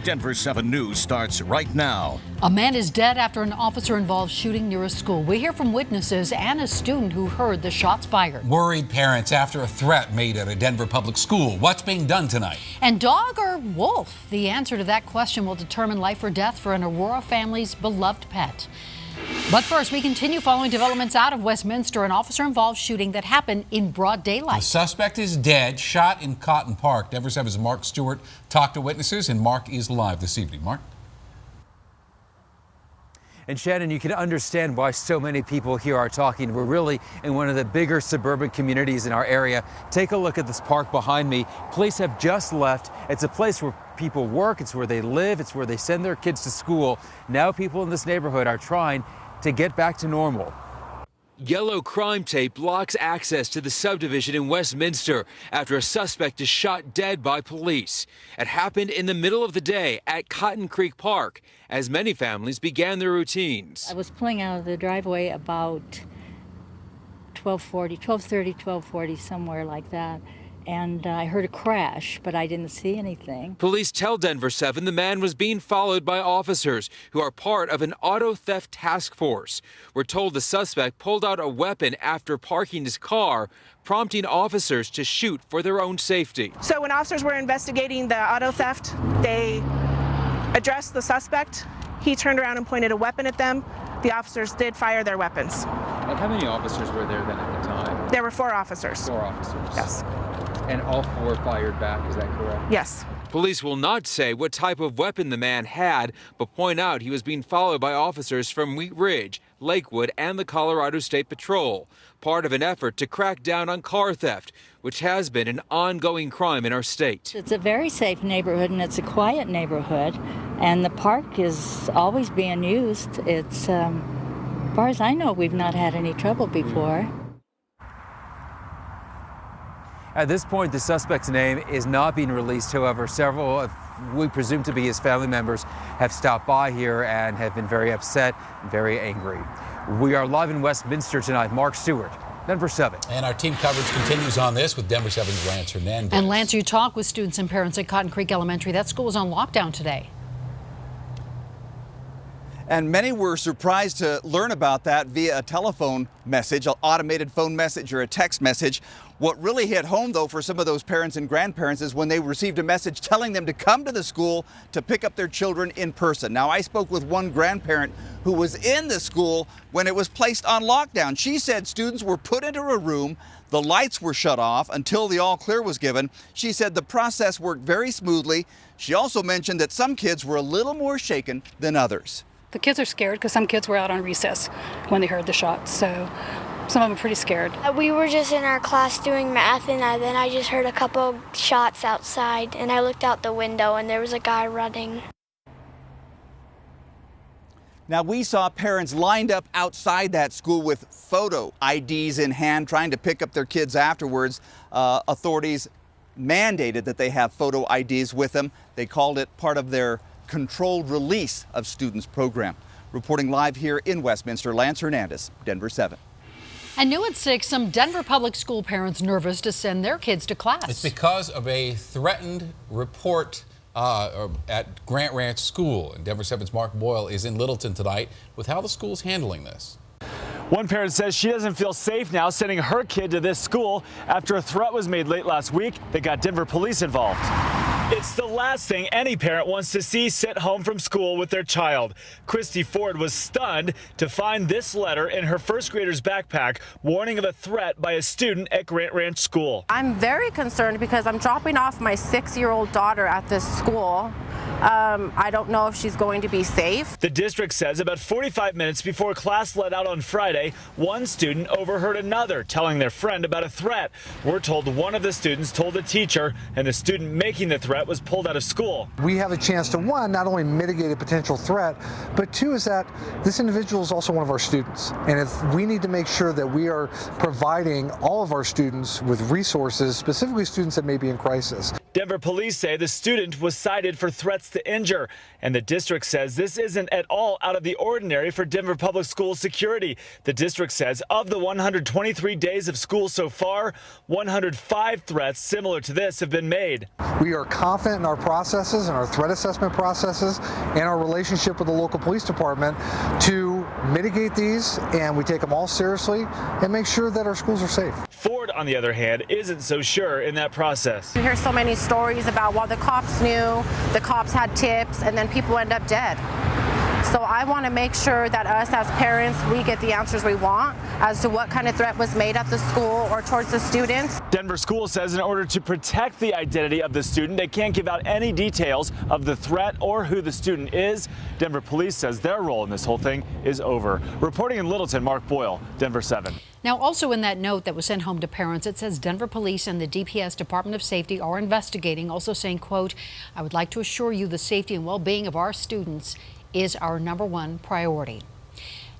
Denver7 News starts right now. A man is dead after an officer-involved shooting near a school. We hear from witnesses and a student who heard the shots fired. Worried parents after a threat made at a Denver public school. What's being done tonight? And dog or wolf? The answer to that question will determine life or death for an Aurora family's beloved pet. But first, we continue following developments out of Westminster, an officer-involved shooting that happened in broad daylight. The suspect is dead, shot in Cotton Park. Denver7's Mark Stewart talked to witnesses, and Mark is live this evening. Mark? And Shannon, you can understand why so many people here are talking. We're really in one of the bigger suburban communities in our area. Take a look at this park behind me. Police have just left. It's a place where people work, it's where they live, it's where they send their kids to school. Now people in this neighborhood are trying to get back to normal. Yellow crime tape blocks access to the subdivision in Westminster after a suspect is shot dead by police. It happened in the middle of the day at Cotton Creek Park as many families began their routines. I was pulling out of the driveway about 12:40, somewhere like that. And I heard a crash, but I didn't see anything. Police tell Denver7 the man was being followed by officers who are part of an auto theft task force. We're told the suspect pulled out a weapon after parking his car, prompting officers to shoot for their own safety. So when officers were investigating the auto theft, they addressed the suspect. He turned around and pointed a weapon at them. The officers did fire their weapons. And how many officers were there then at the time? There were 4 officers. 4 officers? Yes. And all 4 fired back, is that correct? Yes. Police will not say what type of weapon the man had, but point out he was being followed by officers from Wheat Ridge, Lakewood, and the Colorado State Patrol, part of an effort to crack down on car theft, which has been an ongoing crime in our state. It's a very safe neighborhood, and it's a quiet neighborhood, and the park is always being used. It's, as far as I know, we've not had any trouble before. At this point, the suspect's name is not being released. However, several of we presume to be his family members have stopped by here and have been very upset and very angry. We are live in Westminster tonight. Mark Stewart, Denver7. And our team coverage continues on this with Denver7's Lance Hernandez. And Lance, you talk with students and parents at Cotton Creek Elementary. That school is on lockdown today. And many were surprised to learn about that via a telephone message, an automated phone message or a text message. What really hit home, though, for some of those parents and grandparents is when they received a message telling them to come to the school to pick up their children in person. Now, I spoke with one grandparent who was in the school when it was placed on lockdown. She said students were put into a room, the lights were shut off until the all clear was given. She said the process worked very smoothly. She also mentioned that some kids were a little more shaken than others. The kids are scared because some kids were out on recess when they heard the shots, so some of them are pretty scared. We were just in our class doing math, and then I just heard a couple shots outside, and I looked out the window, and there was a guy running. Now, we saw parents lined up outside that school with photo IDs in hand, trying to pick up their kids afterwards. Authorities mandated that they have photo IDs with them. They called it part of their controlled release of students program. Reporting live here in Westminster, Lance Hernandez, Denver7. And new at 6, some Denver public school parents nervous to send their kids to class. It's because of a threatened report at Grant Ranch School. And Denver7's Mark Boyle is in Littleton tonight with how the school's handling this. One parent says she doesn't feel safe now sending her kid to this school after a threat was made late last week that got Denver police involved. It's the last thing any parent wants to see sent home from school with their child. Christy Ford was stunned to find this letter in her first grader's backpack warning of a threat by a student at Grant Ranch School. I'm very concerned because I'm dropping off my 6-year-old daughter at this school. I don't know if she's going to be safe. The district says about 45 minutes before class let out on Friday, one student overheard another telling their friend about a threat. We're told one of the students told a teacher, and the student making the threat was pulled out of school. We have a chance to, one, not only mitigate a potential threat, but two is that this individual is also one of our students. And if we need to make sure that we are providing all of our students with resources, specifically students that may be in crisis. Denver police say the student was cited for threats to injure, and the district says this isn't at all out of the ordinary for Denver Public Schools security. The district says of the 123 days of school so far, 105 threats similar to this have been made. We are confident in our processes and our threat assessment processes and our relationship with the local police department to mitigate these, and we take them all seriously and make sure that our schools are safe. Ford, on the other hand, isn't so sure in that process. You hear so many stories about, well, the cops knew, the cops had tips, and then people end up dead. So I want to make sure that us as parents, we get the answers we want as to what kind of threat was made at the school or towards the students. Denver School says in order to protect the identity of the student, they can't give out any details of the threat or who the student is. Denver Police says their role in this whole thing is over. Reporting in Littleton, Mark Boyle, Denver 7. Now, also in that note that was sent home to parents, it says Denver Police and the DPS Department of Safety are investigating, also saying, quote, "I would like to assure you the safety and well-being of our students is our #1 priority."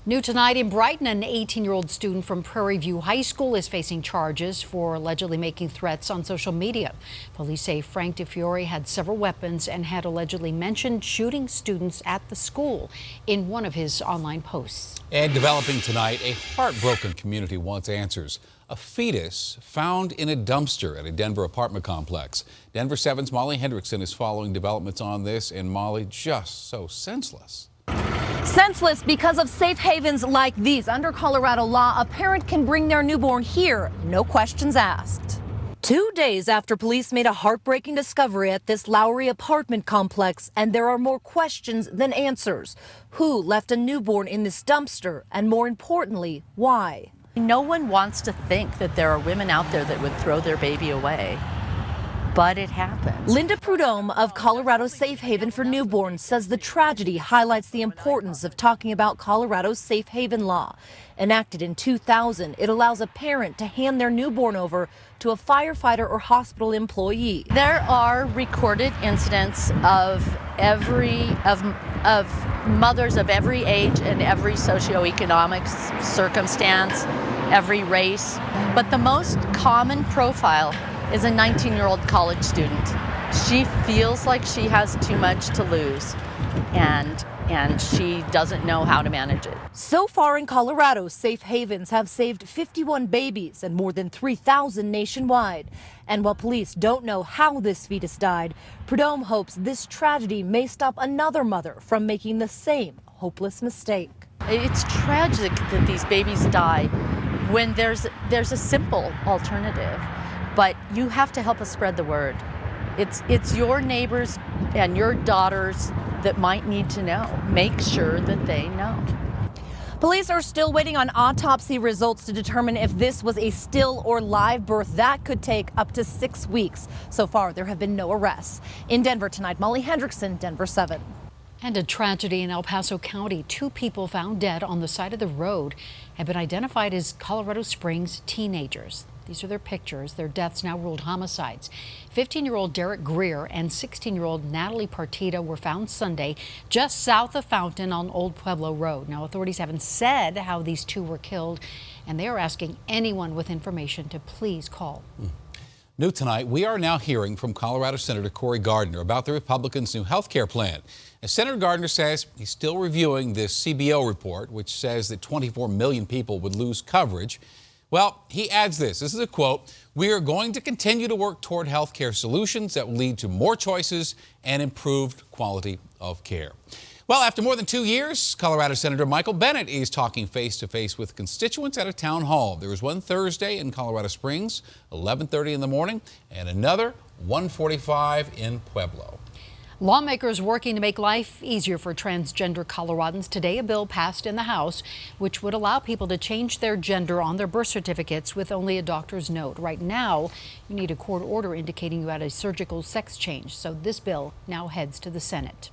New tonight in Brighton, an 18-year-old student from Prairie View High School is facing charges for allegedly making threats on social media. Police say Frank DeFiore had several weapons and had allegedly mentioned shooting students at the school in one of his online posts. And developing tonight, a heartbroken community wants answers. A fetus found in a dumpster at a Denver apartment complex. Denver 7's Molly Hendrickson is following developments on this, and Molly, just so senseless. Senseless because of safe havens like these. Under Colorado law, a parent can bring their newborn here, no questions asked. 2 days after police made a heartbreaking discovery at this Lowry apartment complex, and there are more questions than answers. Who left a newborn in this dumpster, and more importantly, why? No one wants to think that there are women out there that would throw their baby away, but it happens. Linda Prudhomme of Colorado's Safe Haven for Newborns says the tragedy highlights the importance of talking about Colorado's Safe Haven law. Enacted in 2000, it allows a parent to hand their newborn over to a firefighter or hospital employee. There are recorded incidents of mothers of every age and every socioeconomic circumstance, every race. But the most common profile is a 19-year-old college student. She feels like she has too much to lose, and she doesn't know how to manage it. So far in Colorado, safe havens have saved 51 babies and more than 3,000 nationwide. And while police don't know how this fetus died, Prudhomme hopes this tragedy may stop another mother from making the same hopeless mistake. It's tragic that these babies die when there's a simple alternative, but you have to help us spread the word. It's your neighbors and your daughters that might need to know. Make sure that they know. Police are still waiting on autopsy results to determine if this was a still or live birth. That could take up to 6 weeks. So far, there have been no arrests. In Denver tonight, Molly Hendrickson, Denver 7. And a tragedy in El Paso County. 2 people found dead on the side of the road have been identified as Colorado Springs teenagers. These are their pictures. Their deaths now ruled homicides. 15-year-old Derek Greer and 16-year-old Natalie Partita were found Sunday just south of Fountain on Old Pueblo Road. Now, authorities haven't said how these 2 were killed, and they are asking anyone with information to please call. New tonight, we are now hearing from Colorado Senator Cory Gardner about the Republicans' new health care plan. As Senator Gardner says he's still reviewing this CBO report, which says that 24 million people would lose coverage. Well, he adds this. This is a quote. "We are going to continue to work toward health care solutions that will lead to more choices and improved quality of care." Well, after more than 2 years, Colorado Senator Michael Bennet is talking face-to-face with constituents at a town hall. There was one Thursday in Colorado Springs, 11:30 in the morning, and another 1:45 in Pueblo. Lawmakers working to make life easier for transgender Coloradans. Today, a bill passed in the House which would allow people to change their gender on their birth certificates with only a doctor's note. Right now, you need a court order indicating you had a surgical sex change. So this bill now heads to the Senate.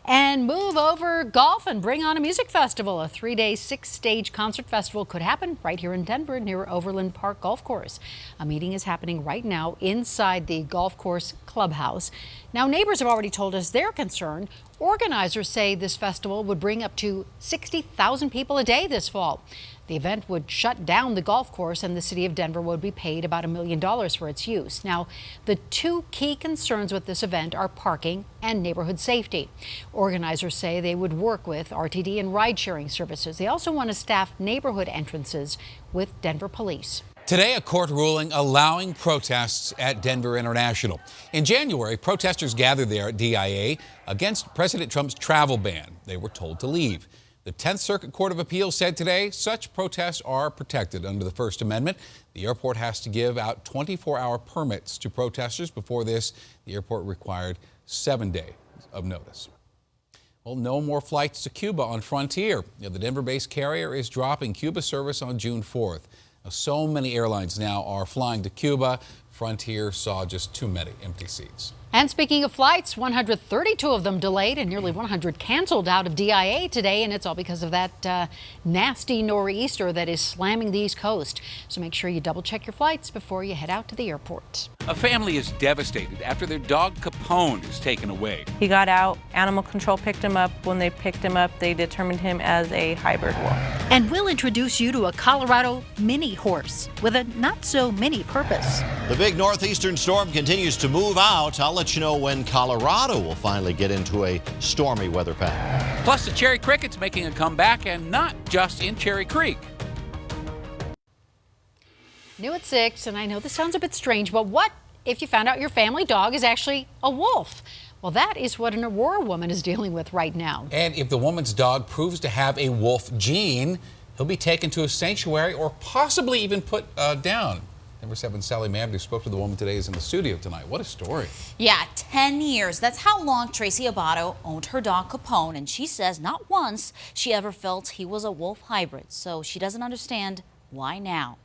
And move over golf and bring on a music festival. A 3-day, 6-stage concert festival could happen right here in Denver near Overland Park Golf Course. A meeting is happening right now inside the golf course clubhouse. Now, neighbors have already told us they're concerned Organizers say this festival would bring up to 60,000 people a day this fall. The event would shut down the golf course, and the city of Denver would be paid about $1 million for its use. Now, the two key concerns with this event are parking and neighborhood safety. Organizers say they would work with RTD and ride-sharing services. They also want to staff neighborhood entrances with Denver police. Today, a court ruling allowing protests at Denver International. In January, protesters gathered there at DIA against President Trump's travel ban. They were told to leave. The 10th Circuit Court of Appeals said today such protests are protected under the First Amendment. The airport has to give out 24-hour permits to protesters. Before this, the airport required 7 days of notice. Well, no more flights to Cuba on Frontier. The Denver-based carrier is dropping Cuba service on June 4th. So many airlines now are flying to Cuba. Frontier saw just too many empty seats. And speaking of flights, 132 of them delayed and nearly 100 canceled out of DIA today. And it's all because of that nasty nor'easter that is slamming the East Coast. So make sure you double check your flights before you head out to the airport. A family is devastated after their dog Capone is taken away. He got out. Animal control picked him up. When they picked him up, they determined him as a hybrid wolf. And we'll introduce you to a Colorado mini horse with a not-so-mini purpose. The big northeastern storm continues to move out. I'll let you know when Colorado will finally get into a stormy weather pattern. Plus, the Cherry Cricket's making a comeback, and not just in Cherry Creek. New at 6, and I know this sounds a bit strange, but what if you found out your family dog is actually a wolf? Well, that is what an Aurora woman is dealing with right now. And if the woman's dog proves to have a wolf gene, he'll be taken to a sanctuary or possibly even put down. Denver7 Sally Mamdou spoke to the woman today, is in the studio tonight. What a story. Yeah, 10 years. That's how long Tracy Abato owned her dog Capone, and she says not once she ever felt he was a wolf hybrid, so she doesn't understand why now.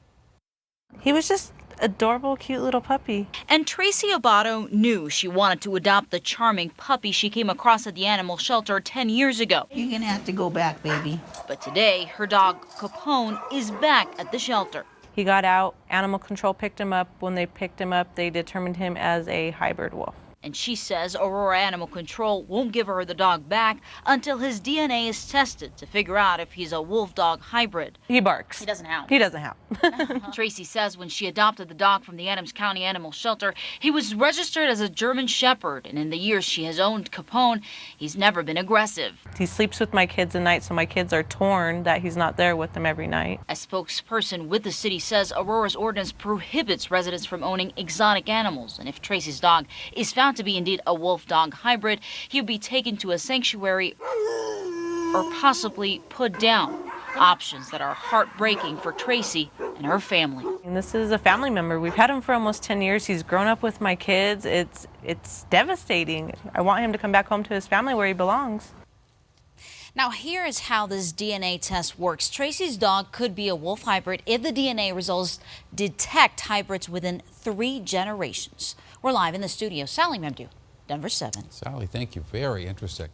He was just adorable, cute little puppy. And Tracy Abato knew she wanted to adopt the charming puppy she came across at the animal shelter 10 years ago. You're gonna have to go back, baby. But today, her dog Capone is back at the shelter. He got out. Animal control picked him up. When they picked him up, they determined him as a hybrid wolf. And she says Aurora Animal Control won't give her the dog back until his DNA is tested to figure out if he's a wolf-dog hybrid. He barks. He doesn't howl. He doesn't howl. Tracy says when she adopted the dog from the Adams County Animal Shelter, he was registered as a German Shepherd, and in the years she has owned Capone, he's never been aggressive. He sleeps with my kids at night, so my kids are torn that he's not there with them every night. A spokesperson with the city says Aurora's ordinance prohibits residents from owning exotic animals, and if Tracy's dog is found to be indeed a wolf-dog hybrid, he'll be taken to a sanctuary or possibly put down. Options that are heartbreaking for Tracy and her family. And this is a family member. We've had him for almost 10 years. He's grown up with my kids. It's devastating. I want him to come back home to his family where he belongs. Now, here is how this DNA test works. Tracy's dog could be a wolf hybrid if the DNA results detect hybrids within 3 generations. We're live in the studio. Sally Mamdou, Denver7. Sally, thank you. Very interesting.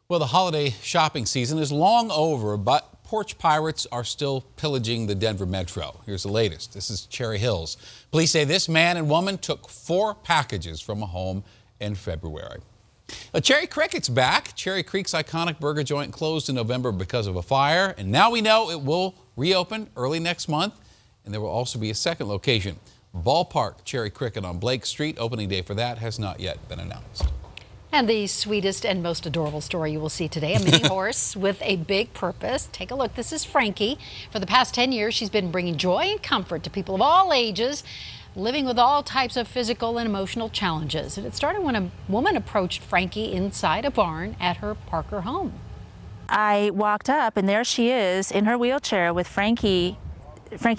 Well, the holiday shopping season is long over, but porch pirates are still pillaging the Denver metro. Here's the latest. This is Cherry Hills. Police say this man and woman took 4 packages from a home in February. Cherry Cricket's back. Cherry Creek's iconic burger joint closed in November because of a fire, and now we know it will reopen early next month, and there will also be a second location. Ballpark Cherry Cricket on Blake Street. Opening day for that has not yet been announced. And the sweetest and most adorable story you will see today, a mini horse with a big purpose. Take a look. This is Frankie. For the past 10 years, she's been bringing joy and comfort to people of all ages, living with all types of physical and emotional challenges. And it started when a woman approached Frankie inside a barn at her Parker home. I walked up, and there she is in her wheelchair with Frankie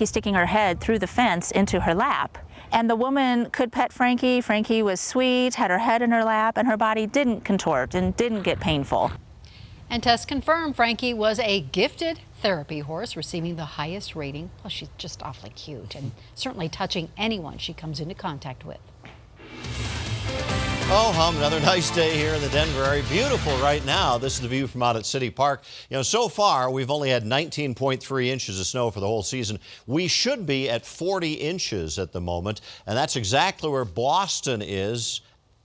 sticking her head through the fence into her lap. And the woman could pet Frankie. Frankie was sweet, had her head in her lap, and her body didn't contort and didn't get painful. And tests confirmed Frankie was a gifted therapy horse, receiving the highest rating. Plus, she's just awfully cute and certainly touching anyone she comes into contact with. Oh, hum, another nice day here in the Denver area. Beautiful right now. This is the view from out at City Park. You know, so far we've only had 19.3 inches of snow for the whole season. We should be at 40 inches at the moment, and that's exactly where Boston is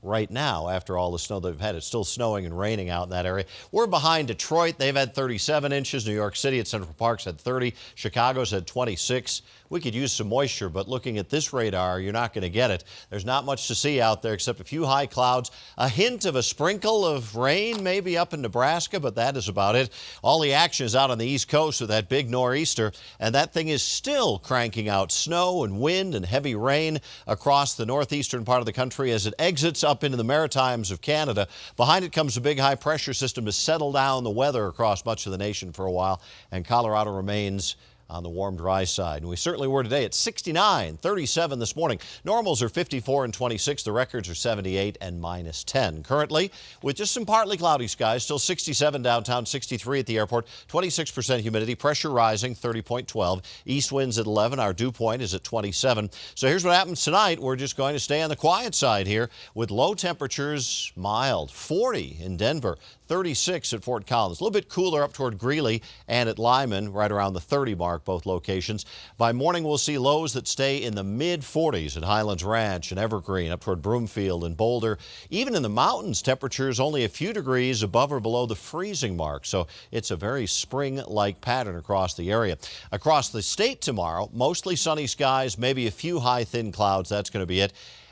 right now after all the snow they've had. It's still snowing and raining out in that area. We're behind Detroit. They've had 37 inches. New York City at Central Park's had 30. Chicago's had 26. We could use some moisture, but looking at this radar, you're not going to get it. There's not much to see out there except a few high clouds, a hint of a sprinkle of rain maybe up in Nebraska, but that is about it. All the action is out on the East Coast with that big nor'easter, and that thing is still cranking out snow and wind and heavy rain across the northeastern part of the country as it exits up into the Maritimes of Canada. Behind it comes a big high pressure system to settle down the weather across much of the nation for a while, and Colorado remains on the warm, dry side. And we certainly were today at 69, 37 this morning. Normals are 54 and 26. The records are 78 and -10. Currently, with just some partly cloudy skies, still 67 downtown, 63 at the airport, 26% humidity, pressure rising, 30.12. East winds at 11. Our dew point is at 27. So here's what happens tonight. We're just going to stay on the quiet side here with low temperatures mild, 40 in Denver, 36 at Fort Collins. A little bit cooler up toward Greeley and at Lyman, right around the 30 mark, both locations. By morning, we'll see lows that stay in the mid-40s at Highlands Ranch and Evergreen, up toward Broomfield and Boulder. Even in the mountains, temperatures only a few degrees above or below the freezing mark. So it's a very spring-like pattern across the area. Across the state tomorrow, mostly sunny skies, maybe a few high, thin clouds. That's going to be it.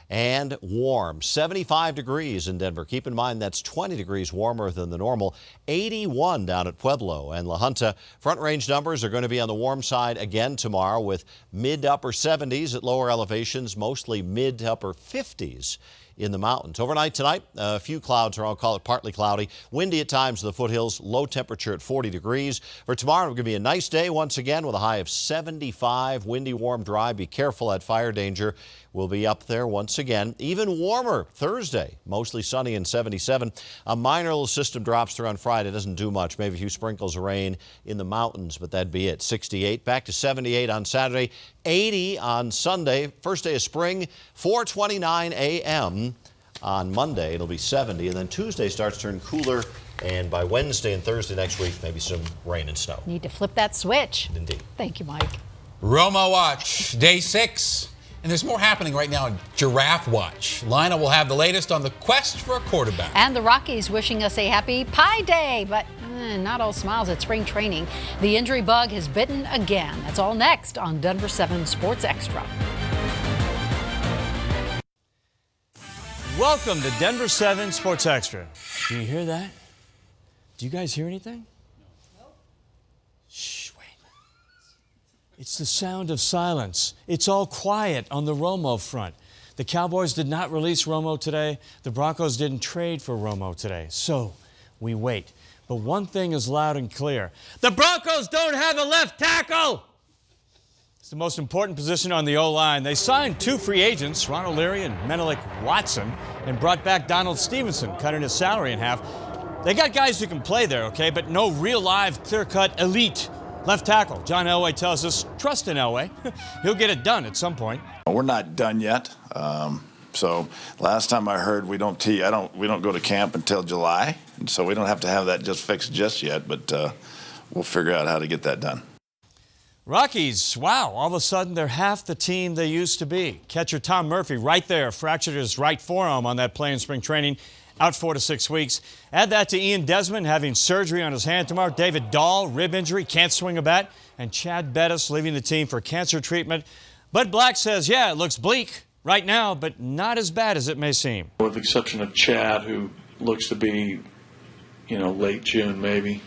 And warm, 75 degrees in Denver. Keep in mind that's 20 degrees warmer than the normal. 81 down at Pueblo and La Junta. Front range numbers are going to be on the warm side again tomorrow with mid to upper 70s at lower elevations, mostly mid to upper 50s in the mountains. Overnight tonight, a few clouds, or I'll call it partly cloudy. Windy at times in the foothills, low temperature at 40 degrees. For tomorrow, it's going to be a nice day once again with a high of 75. Windy, warm, dry. Be careful at fire danger. We'll be up there once again. Even warmer Thursday, mostly sunny and 77. A minor little system drops through on Friday. Doesn't do much. Maybe a few sprinkles of rain in the mountains, but that'd be it. 68, back to 78 on Saturday, 80 on Sunday. First day of spring, 4:29 a.m. on Monday. It'll be 70, and then Tuesday starts to turn cooler, and by Wednesday and Thursday next week, maybe some rain and snow. Need to flip that switch. Indeed. Thank you, Mike. Romo Watch, day 6. And there's more happening right now in Giraffe Watch. Lina will have the latest on the quest for a quarterback. And the Rockies wishing us a happy Pie Day, but not all smiles at spring training. The injury bug has bitten again. That's all next on Denver7 Sports Extra. Welcome to Denver7 Sports Extra. Do you hear that? Do you guys hear anything? No. Shh, wait. It's the sound of silence. It's all quiet on the Romo front. The Cowboys did not release Romo today. The Broncos didn't trade for Romo today. So we wait. But one thing is loud and clear. The Broncos don't have a left tackle! It's the most important position on the O-line. They signed 2 free agents, Ron O'Leary and Menelik Watson, and brought back Donald Stevenson, cutting his salary in half. They got guys who can play there, okay, but no real live, clear-cut, elite left tackle. John Elway tells us, trust in Elway. He'll get it done at some point. We're not done yet. So last time I heard we don't go to camp until July, and so we don't have to have that just fixed just yet, but we'll figure out how to get that done. Rockies, wow, all of a sudden they're half the team they used to be. Catcher Tom Murphy right there, fractured his right forearm on that play in spring training, out 4 to 6 weeks. Add that to Ian Desmond having surgery on his hand tomorrow. David Dahl, rib injury, can't swing a bat. And Chad Bettis leaving the team for cancer treatment. Bud Black says, yeah, it looks bleak right now, but not as bad as it may seem. With the exception of Chad, who looks to be, late June maybe.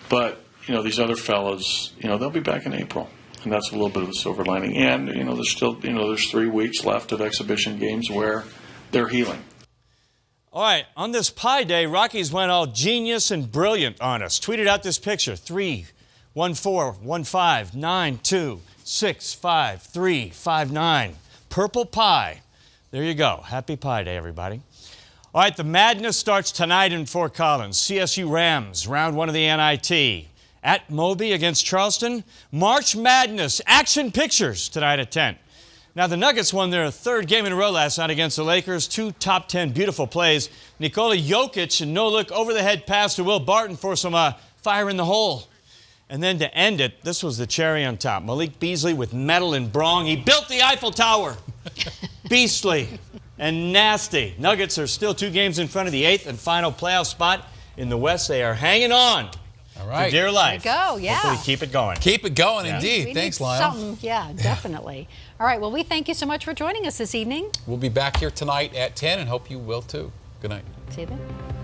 But, these other fellas, they'll be back in April. And that's a little bit of the silver lining. And, there's still, there's 3 weeks left of exhibition games where they're healing. All right, on this Pie Day, Rockies went all genius and brilliant on us. Tweeted out this picture, 3-1-4-1-5-9-2-6-5-3-5-9. Purple pie. There you go. Happy Pie Day, everybody. All right, the madness starts tonight in Fort Collins. CSU Rams, round 1 of the NIT. At Moby against Charleston, March Madness, action pictures tonight at 10. Now, the Nuggets won their 3rd game in a row last night against the Lakers. 2 top 10 beautiful plays. Nikola Jokic, a no-look over-the-head pass to Will Barton for some fire in the hole. And then to end it, this was the cherry on top. Malik Beasley with medal and brong. He built the Eiffel Tower. Beastly. and nasty. Nuggets are still 2 games in front of the 8th and final playoff spot in the West. They are hanging on. All right. For dear life. There you go, yeah. Hopefully keep it going. Keep it going, Yeah. indeed. We Thanks, need Lyle. something, yeah, definitely. All right, well, we thank you so much for joining us this evening. We'll be back here tonight at 10 and hope you will too. Good night. See you then.